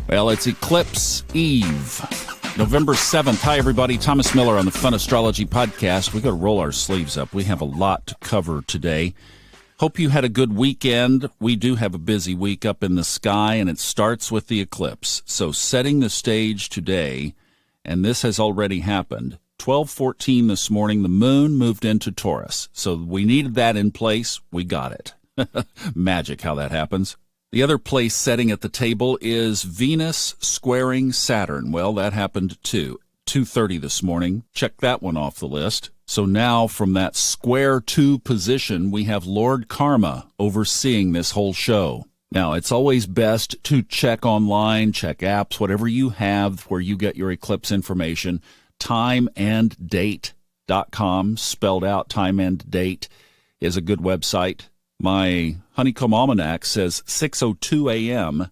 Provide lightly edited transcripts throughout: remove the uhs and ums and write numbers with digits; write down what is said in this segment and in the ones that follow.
Well, it's Eclipse Eve, November 7th. Hi, everybody. Thomas Miller on the Fun Astrology Podcast. We got to roll our sleeves up. We have a lot to cover today. Hope you had a good weekend. We do have a busy week up in the sky, and it starts with the eclipse. So setting the stage today, and this has already happened. 12:14 this morning, the moon moved into Taurus. So we needed that in place. We got it. Magic how that happens. The other place setting at the table is Venus squaring Saturn. Well, that happened too. 2:30 this morning. Check that one off the list. So now from that square 2 position, we have Lord Karma overseeing this whole show. Now, it's always best to check online, check apps, whatever you have where you get your eclipse information. Timeanddate.com, spelled out time and date, is a good website. My Honeycomb Almanac says 6:02 a.m.,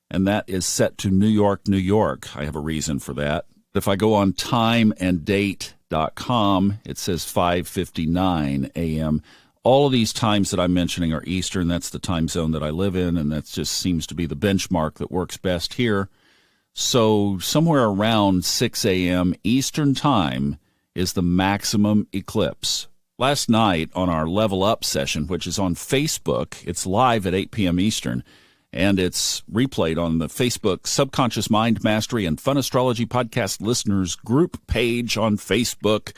and that is set to New York, New York. I have a reason for that. If I go on timeanddate.com, it says 5:59 a.m. All of these times that I'm mentioning are Eastern. That's the time zone that I live in, and that just seems to be the benchmark that works best here. So somewhere around 6 a.m. Eastern time is the maximum eclipse. Last night on our Level Up session, which is on Facebook, it's live at 8 p.m. Eastern, and it's replayed on the Facebook Subconscious Mind Mastery and Fun Astrology Podcast Listeners group page on Facebook.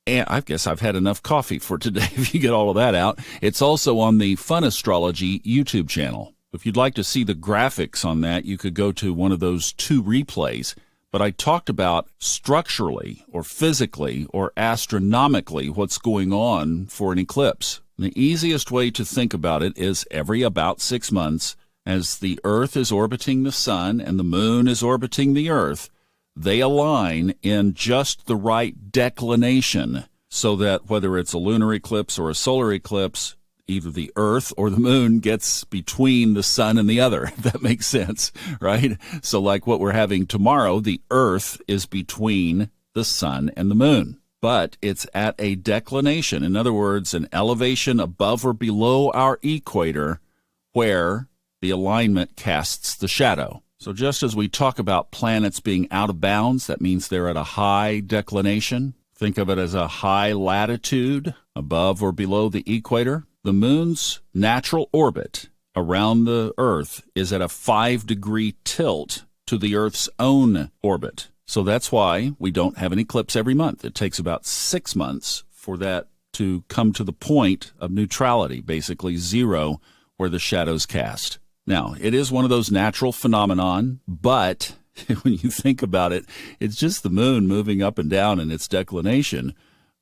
And I guess I've had enough coffee for today if you get all of that out. It's also on the Fun Astrology YouTube channel. If you'd like to see the graphics on that, you could go to one of those 2 replays. But I talked about structurally or physically or astronomically what's going on for an eclipse. The easiest way to think about it is every about 6 months, as the Earth is orbiting the Sun and the Moon is orbiting the Earth, they align in just the right declination so that whether it's a lunar eclipse or a solar eclipse, either the Earth or the Moon gets between the Sun and the other, if that makes sense, right? So like what we're having tomorrow, the Earth is between the Sun and the Moon, but it's at a declination. In other words, an elevation above or below our equator where the alignment casts the shadow. So just as we talk about planets being out of bounds, that means they're at a high declination. Think of it as a high latitude above or below the equator. The moon's natural orbit around the Earth is at a 5-degree tilt to the Earth's own orbit. So that's why we don't have an eclipse every month. It takes about 6 months for that to come to the point of neutrality, basically zero, where the shadows cast. Now, it is one of those natural phenomenon, but when you think about it, it's just the moon moving up and down in its declination.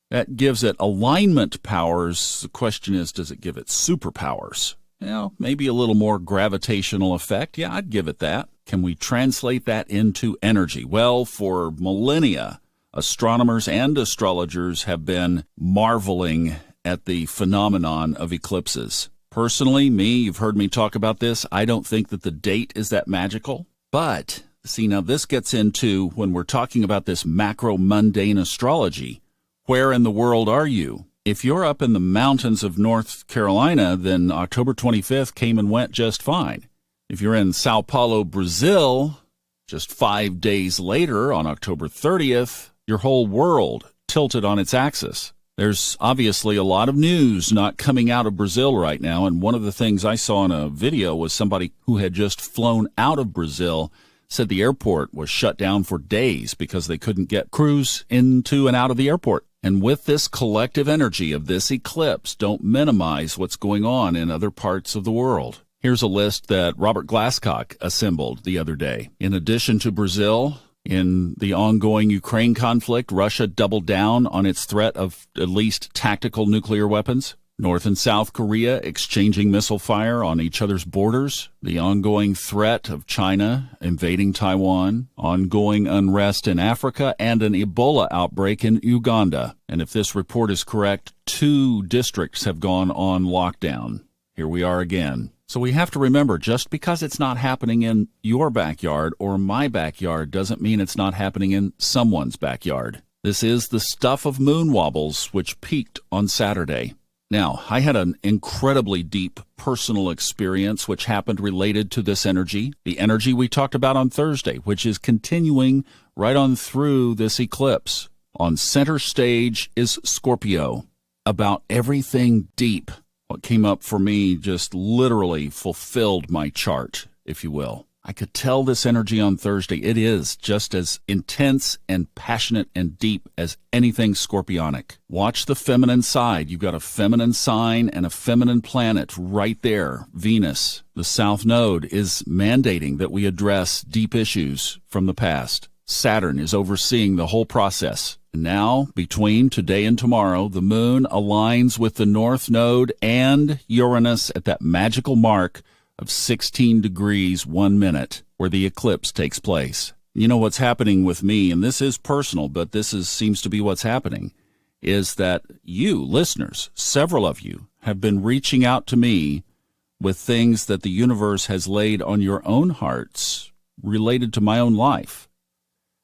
That gives it alignment powers. The question is, does it give it superpowers? Well, maybe a little more gravitational effect. Yeah, I'd give it that. Can we translate that into energy? Well, for millennia, astronomers and astrologers have been marveling at the phenomenon of eclipses. Personally, you've heard me talk about this. I don't think that the date is that magical. But, see, now this gets into when we're talking about this macro mundane astrology. Where in the world are you? If you're up in the mountains of North Carolina, then October 25th came and went just fine. If you're in Sao Paulo, Brazil, just 5 days later on October 30th, your whole world tilted on its axis. There's obviously a lot of news not coming out of Brazil right now, and one of the things I saw in a video was somebody who had just flown out of Brazil said the airport was shut down for days because they couldn't get crews into and out of the airport. And with this collective energy of this eclipse, don't minimize what's going on in other parts of the world. Here's a list that Robert Glasscock assembled the other day. In addition to Brazil, in the ongoing Ukraine conflict, Russia doubled down on its threat of at least tactical nuclear weapons. North and South Korea exchanging missile fire on each other's borders, the ongoing threat of China invading Taiwan, ongoing unrest in Africa, and an Ebola outbreak in Uganda. And if this report is correct, 2 districts have gone on lockdown. Here we are again. So we have to remember, just because it's not happening in your backyard or my backyard doesn't mean it's not happening in someone's backyard. This is the stuff of moon wobbles, which peaked on Saturday. Now, I had an incredibly deep personal experience which happened related to this energy, the energy we talked about on Thursday, which is continuing right on through this eclipse. On center stage is Scorpio. About everything deep. What came up for me just literally fulfilled my chart, if you will. I could tell this energy on Thursday. It is just as intense and passionate and deep as anything scorpionic. Watch the feminine side. You've got a feminine sign and a feminine planet right there, Venus. The South Node is mandating that we address deep issues from the past. Saturn is overseeing the whole process. Now, between today and tomorrow, the moon aligns with the North Node and Uranus at that magical mark of 16 degrees 1 minute, where the eclipse takes place. You know what's happening with me, and this is personal, but seems to be what's happening, is that you, listeners, several of you, have been reaching out to me with things that the universe has laid on your own hearts related to my own life.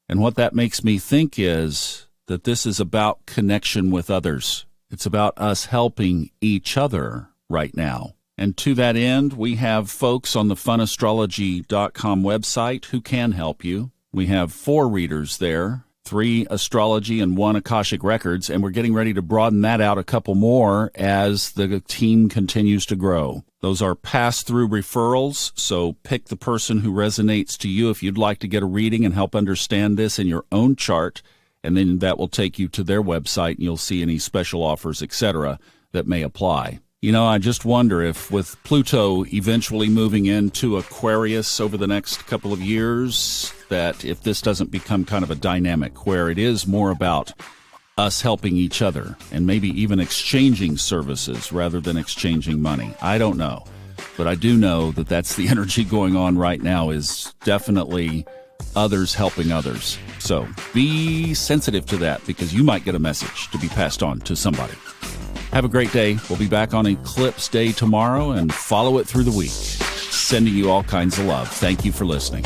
And what that makes me think is that this is about connection with others. It's about us helping each other right now. And to that end, we have folks on the funastrology.com website who can help you. We have 4 readers there, 3 astrology and 1 Akashic Records, and we're getting ready to broaden that out a couple more as the team continues to grow. Those are pass-through referrals, so pick the person who resonates to you if you'd like to get a reading and help understand this in your own chart, and then that will take you to their website, and you'll see any special offers, etc., that may apply. You know, I just wonder if with Pluto eventually moving into Aquarius over the next couple of years, that if this doesn't become kind of a dynamic where it is more about us helping each other and maybe even exchanging services rather than exchanging money. I don't know. But I do know that that's the energy going on right now, is definitely others helping others. So be sensitive to that, because you might get a message to be passed on to somebody. Have a great day. We'll be back on Eclipse Day tomorrow and follow it through the week. Sending you all kinds of love. Thank you for listening.